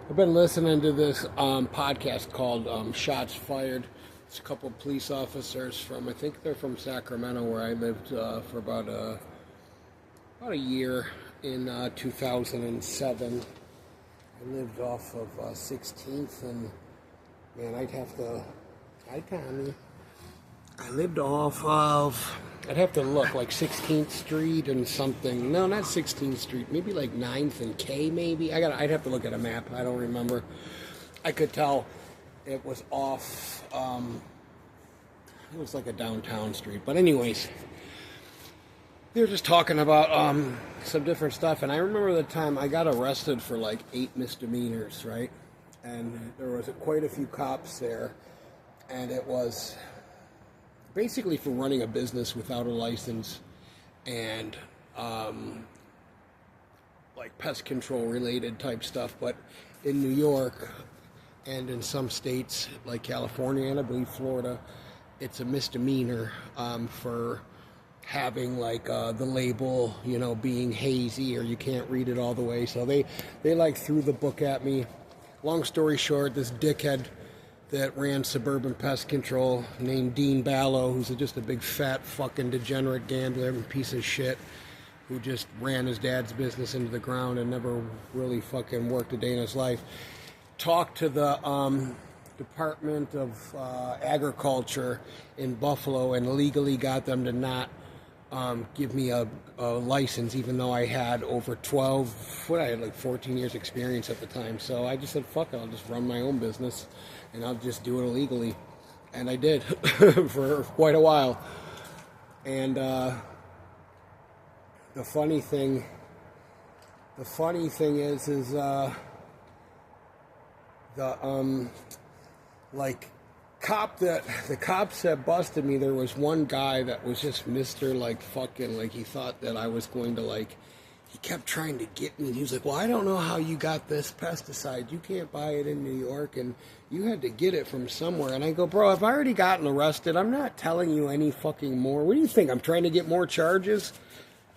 I've been listening to this podcast called Shots Fired. It's a couple of police officers from, I think they're from Sacramento, where I lived for about a year in 2007. I lived off of 16th, and man, I lived off of, I'd have to look, like 16th Street and something. No, not 16th Street. Maybe like 9th and K, maybe. I'd have to look at a map. I don't remember. I could tell it was off, it was like a downtown street. But anyways, they were just talking about some different stuff. And I remember the time I got arrested for like 8 misdemeanors, right? And there was quite a few cops there. And it was basically for running a business without a license and like pest control related type stuff. But in New York and in some states like California and I believe Florida, it's a misdemeanor for having like the label, being hazy or you can't read it all the way. So they like threw the book at me. Long story short, this dickhead that ran Suburban Pest Control named Dean Ballo, who's just a big fat fucking degenerate gambler and piece of shit who just ran his dad's business into the ground and never really fucking worked a day in his life, talked to the Department of Agriculture in Buffalo and legally got them to not give me a license, even though I had over 14 years experience at the time. So I just said, fuck it, I'll just run my own business and I'll just do it illegally. And I did for quite a while. And the funny thing is the cops that busted me, there was one guy that was just Mr. he thought that I was going to he kept trying to get me. He was like, well, I don't know how you got this pesticide. You can't buy it in New York and you had to get it from somewhere. And I go, bro, I've already gotten arrested. I'm not telling you any fucking more. What do you think? I'm trying to get more charges?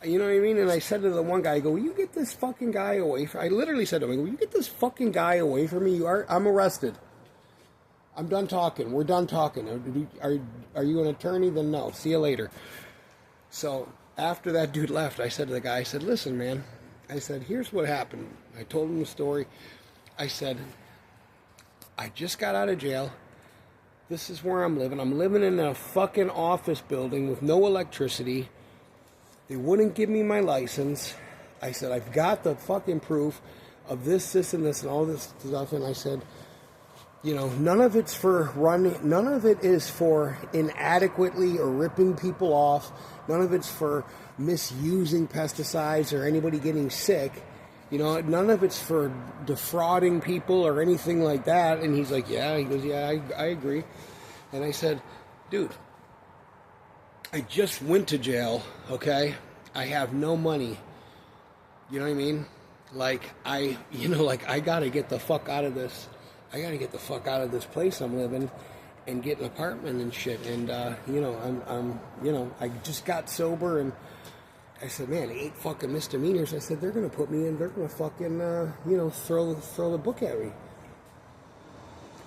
You know what I mean? And I said to the one guy, I go, will you get this fucking guy away from... I literally said to him, I go, will you get this fucking guy away from me? I'm arrested. I'm done talking. We're done talking. Are you an attorney? Then no. See you later. So after that dude left, I said to the guy, I said, listen, man. I said, here's what happened. I told him the story. I said, I just got out of jail. This is where I'm living. I'm living in a fucking office building with no electricity. They wouldn't give me my license. I said, I've got the fucking proof of this, and this, and all this stuff. And I said, none of it's for running, none of it is for inadequately or ripping people off. None of it's for misusing pesticides or anybody getting sick. None of it's for defrauding people or anything like that. And he's like, yeah. He goes, yeah, I agree. And I said, dude, I just went to jail, okay? I have no money. You know what I mean? I gotta get the fuck out of this. I gotta get the fuck out of this place I'm living and get an apartment and shit. And, I just got sober and I said, man, 8 fucking misdemeanors. I said, they're gonna put me in, they're gonna fucking, throw the book at me.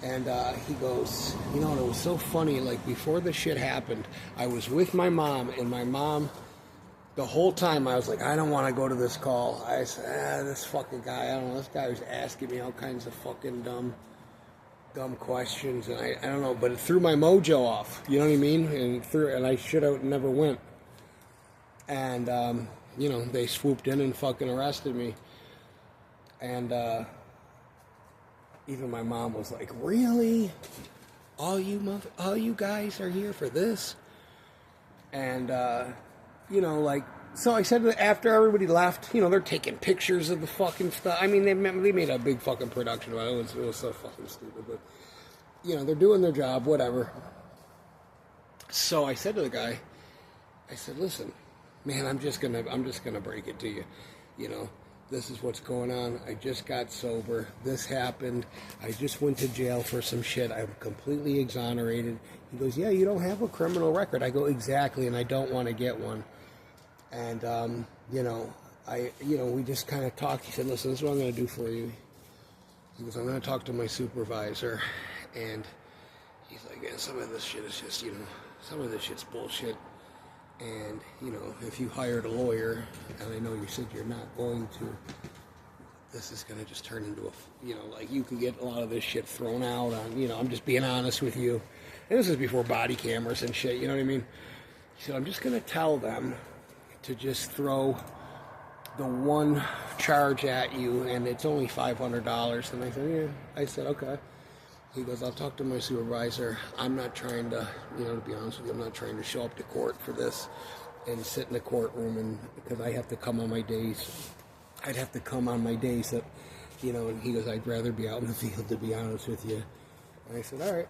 And he goes, and it was so funny, before this shit happened, I was with my mom, and my mom, the whole time I was like, I don't want to go to this call. I said, this fucking guy, I don't know, this guy was asking me all kinds of fucking dumb questions, and I don't know, but it threw my mojo off, you know what I mean? And I should have never went. And, they swooped in and fucking arrested me. And, even my mom was like, really? All you guys are here for this? And, so I said that after everybody left, they're taking pictures of the fucking stuff. I mean, they made a big fucking production of it. It was so fucking stupid. But, they're doing their job, whatever. So I said to the guy, I said, listen, man, I'm just gonna break it to you. This is what's going on. I just got sober. This happened. I just went to jail for some shit. I'm completely exonerated. He goes, yeah, you don't have a criminal record. I go, exactly, and I don't want to get one. And, we just kind of talked. He said, listen, this is what I'm going to do for you. He goes, I'm going to talk to my supervisor. And he's like, yeah, some of this shit is just, some of this shit's bullshit. And, if you hired a lawyer, and I know you said you're not going to, this is going to just turn into like you could get a lot of this shit thrown out on, I'm just being honest with you. And this is before body cameras and shit, you know what I mean? He said, I'm just going to tell them to just throw the one charge at you, and it's only $500. And I said, yeah. I said, okay. He goes, I'll talk to my supervisor. I'm not trying to, to be honest with you, I'm not trying to show up to court for this and sit in the courtroom, and because I have to come on my days. I'd have to come on my days that, and he goes, I'd rather be out in the field, to be honest with you. And I said, all right.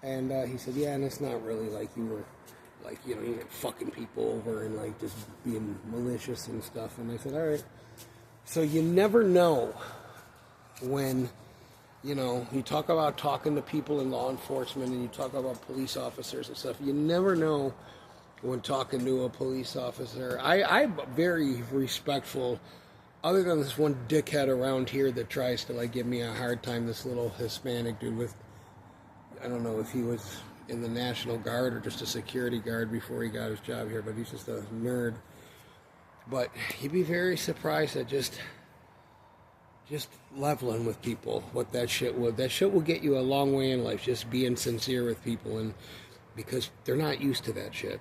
And he said, yeah, and it's not really like you were, like, you were fucking people over and, like, just being malicious and stuff. And I said, all right. So you never know when, you talk about talking to people in law enforcement and you talk about police officers and stuff. You never know when talking to a police officer. I'm very respectful, other than this one dickhead around here that tries to, like, give me a hard time, this little Hispanic dude with, I don't know if he was in the National Guard or just a security guard before he got his job here, but he's just a nerd. But you'd be very surprised at just leveling with people, what that shit would. That shit will get you a long way in life, just being sincere with people, and because they're not used to that shit.